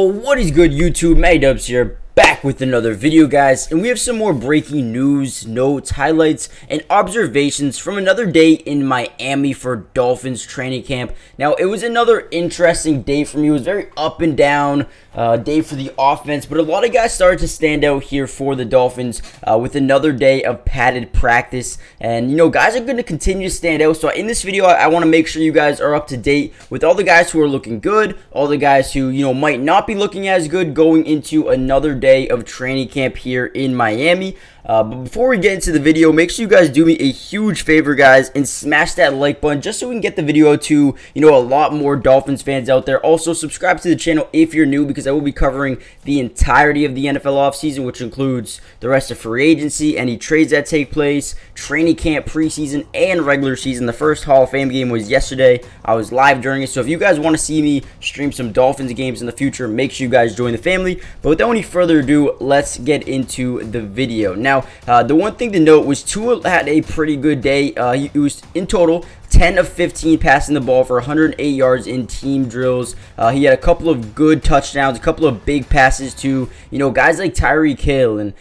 What is good, YouTube? Maddie Dubs here, back with another video, guys, and we have some more breaking news, notes, highlights, and observations from another day in Miami for Dolphins training camp. Now, it was another interesting day for me. It was very up and down day for the offense, but a lot of guys started to stand out here for the Dolphins with another day of padded practice, and guys are going to continue to stand out. So in this video, I want to make sure you guys are up to date with all the guys who are looking good, all the guys who might not be looking as good going into another day of training camp here in Miami. But before we get into the video, make sure you guys do me a huge favor, guys, and smash that like button just so we can get the video to a lot more Dolphins fans out there. Also, subscribe to the channel if you're new, because I will be covering the entirety of the NFL offseason, which includes the rest of free agency, any trades that take place, training camp, preseason, and regular season. The first Hall of Fame game was yesterday. I was live during it, so if you guys want to see me stream some Dolphins games in the future, make sure you guys join the family. But without any further ado, let's get into the video. Now, the one thing to note was Tua had a pretty good day. He was in total 10 of 15 passing the ball for 108 yards in team drills. He had a couple of good touchdowns, a couple of big passes to, guys like Tyreek Hill. And,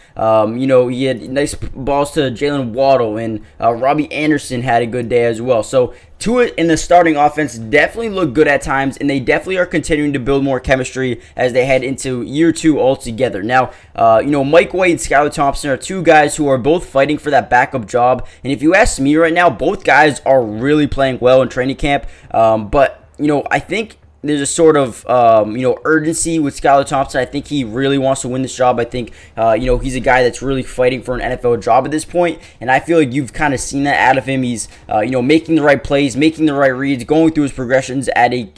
he had nice balls to Jalen Waddle. And Robbie Anderson had a good day as well. So Tua in the starting offense definitely look good at times, and they definitely are continuing to build more chemistry as they head into year two altogether. Now, Mike White and Skylar Thompson are two guys who are both fighting for that backup job. And if you ask me right now, both guys are really playing well in training camp. But I think there's a sort of, urgency with Skylar Thompson. I think he really wants to win this job. I think, he's a guy that's really fighting for an NFL job at this point. And I feel like you've kind of seen that out of him. He's, making the right plays, making the right reads, going through his progressions at a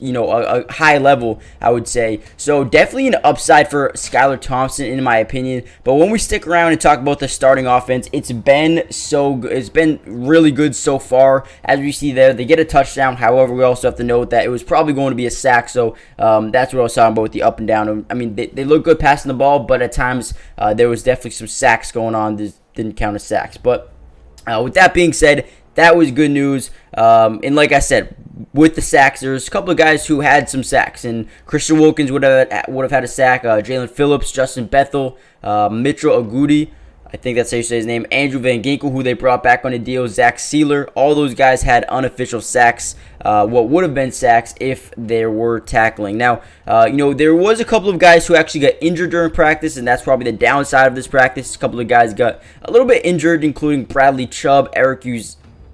high level, I would say. So definitely an upside for Skylar Thompson, in my opinion. But when we stick around and talk about the starting offense, it's been so good. It's been really good so far. As we see there, they get a touchdown. However, we also have to note that it was probably going to be a sack. So that's what I was talking about with the up and down. I mean, they look good passing the ball, but at times there was definitely some sacks going on. This didn't count as sacks. But with that being said, that was good news. And like I said, with the sacks, there's a couple of guys who had some sacks, and Christian Wilkins would have had a sack. Jalen Phillips, Justin Bethel, Mitchell Agudi, I think that's how you say his name, Andrew Van Ginkel, who they brought back on a deal, Zach Sealer. All those guys had unofficial sacks, what would have been sacks if there were tackling. Now, there was a couple of guys who actually got injured during practice, and that's probably the downside of this practice. A couple of guys got a little bit injured, including Bradley Chubb, Eric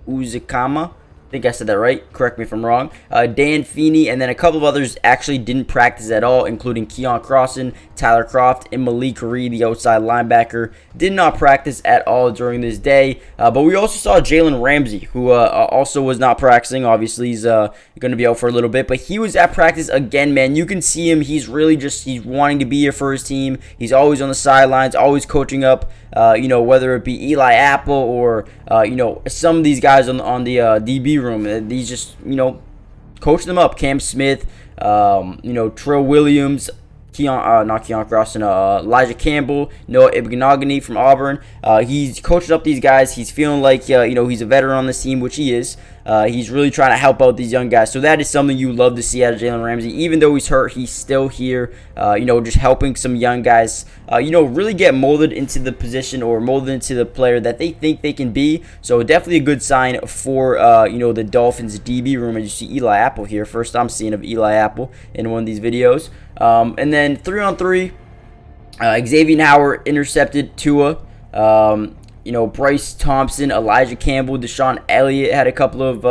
Uzikama. I think I said that right. Correct me if I'm wrong. Dan Feeney, and then a couple of others actually didn't practice at all, including Keon Crossan, Tyler Croft, and Malik Reed, the outside linebacker, did not practice at all during this day. But we also saw Jalen Ramsey, who also was not practicing. Obviously, he's going to be out for a little bit, but he was at practice again, man. You can see him. He's really he's wanting to be here for his team. He's always on the sidelines, always coaching up, whether it be Eli Apple or, some of these guys on the DB room. He's just, coaching them up. Cam Smith, Trill Williams, not Keon Crossan, Elijah Campbell, Noah Ibnogany from Auburn. He's coaching up these guys. He's feeling like, he's a veteran on this team, which he is. He's really trying to help out these young guys. So that is something you love to see out of Jalen Ramsey. Even though he's hurt, he's still here, just helping some young guys, really get molded into the position or molded into the player that they think they can be. So definitely a good sign for, the Dolphins DB room. And you see Eli Apple here. First I'm seeing of Eli Apple in one of these videos. And then 3-on-3, Xavier Howard intercepted Tua. Bryce Thompson, Elijah Campbell, Deshaun Elliott had a couple of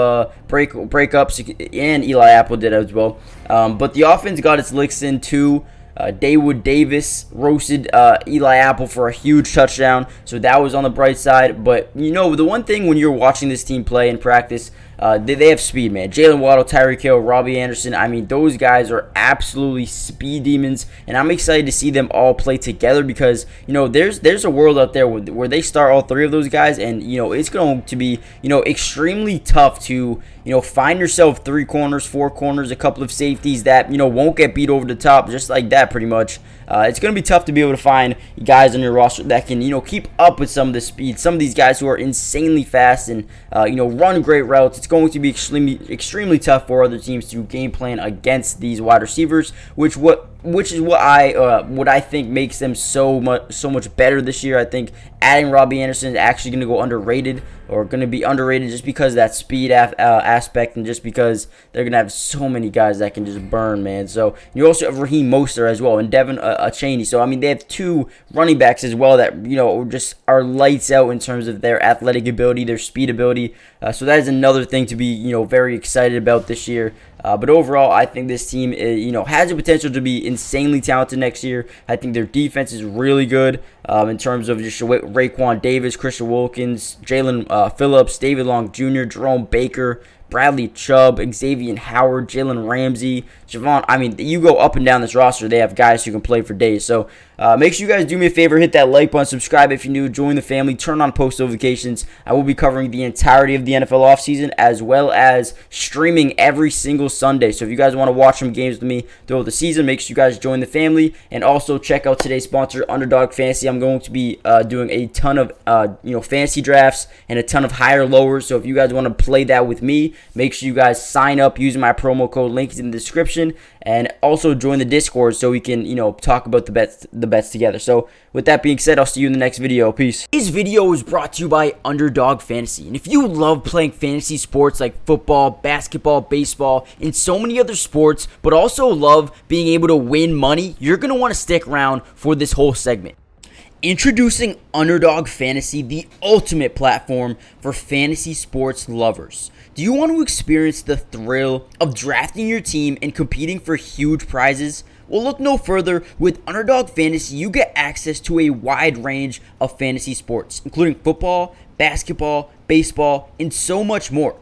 breakups, and Eli Apple did as well. But the offense got its licks in too. Dawood Davis roasted Eli Apple for a huge touchdown, so that was on the bright side. But the one thing when you're watching this team play in practice, they have speed, man. Jalen Waddle, Tyreek Hill, Robbie Anderson. I mean, those guys are absolutely speed demons, and I'm excited to see them all play together because, there's a world out there where they start all three of those guys, and, it's going to be, extremely tough to, find yourself three corners, four corners, a couple of safeties that, won't get beat over the top just like that pretty much. It's going to be tough to be able to find guys on your roster that can, keep up with some of the speed. Some of these guys who are insanely fast and, run great routes. It's going to be extremely tough for other teams to game plan against these wide receivers, which which is what I think makes them so much better this year. I think adding Robbie Anderson is actually going to go underrated, or going to be underrated, just because of that speed aspect, and just because they're going to have so many guys that can just burn, man. So you also have Raheem Mostert as well, and Devin Cheney. So I mean, they have two running backs as well that just are lights out in terms of their athletic ability, their speed ability. So that is another thing to be very excited about this year. But overall, I think this team has the potential to be insanely talented next year. I think their defense is really good in terms of just Raekwon Davis, Christian Wilkins, Jalen Phillips, David Long Jr., Jerome Baker, Bradley Chubb, Xavier Howard, Jalen Ramsey, Javon. I mean, you go up and down this roster, they have guys who can play for days. So make sure you guys do me a favor, hit that like button, subscribe if you're new, join the family, turn on post notifications. I will be covering the entirety of the NFL offseason, as well as streaming every single Sunday. So if you guys want to watch some games with me throughout the season, make sure you guys join the family, and also check out today's sponsor, Underdog Fantasy. I'm going to be doing a ton of fantasy drafts and a ton of higher lowers. So if you guys want to play that with me, make sure you guys sign up using my promo code. Link is in the description, and also join the Discord so we can talk about the bets together. So with that being said, I'll see you in the next video. Peace. Today's video is brought to you by Underdog Fantasy, and if you love playing fantasy sports like football, basketball, baseball, and so many other sports, but also love being able to win money, you're going to want to stick around for this whole segment. Introducing Underdog Fantasy, the ultimate platform for fantasy sports lovers. Do you want to experience the thrill of drafting your team and competing for huge prizes? Well, look no further. With Underdog Fantasy, you get access to a wide range of fantasy sports, including football, basketball, baseball, and so much more.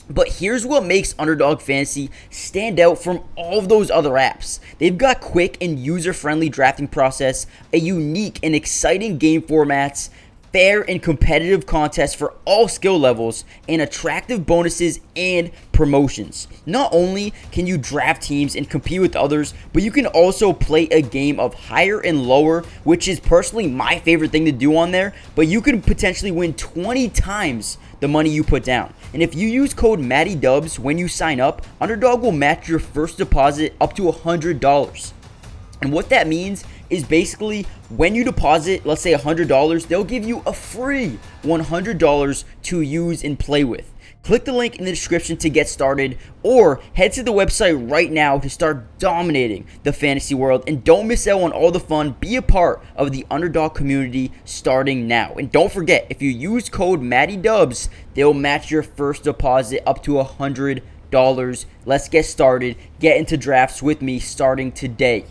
But here's what makes Underdog Fantasy stand out from all of those other apps. They've got quick and user-friendly drafting process, a unique and exciting game formats, fair and competitive contests for all skill levels, and attractive bonuses and promotions. Not only can you draft teams and compete with others, but you can also play a game of higher and lower, which is personally my favorite thing to do on there, but you can potentially win 20 times the money you put down. And if you use code MattyDubs when you sign up, Underdog will match your first deposit up to $100. And what that means is basically when you deposit, let's say $100, they'll give you a free $100 to use and play with. Click the link in the description to get started, or head to the website right now to start dominating the fantasy world. And don't miss out on all the fun. Be a part of the Underdog community starting now. And don't forget, if you use code MattyDubs, they'll match your first deposit up to $100. Let's get started. Get into drafts with me starting today.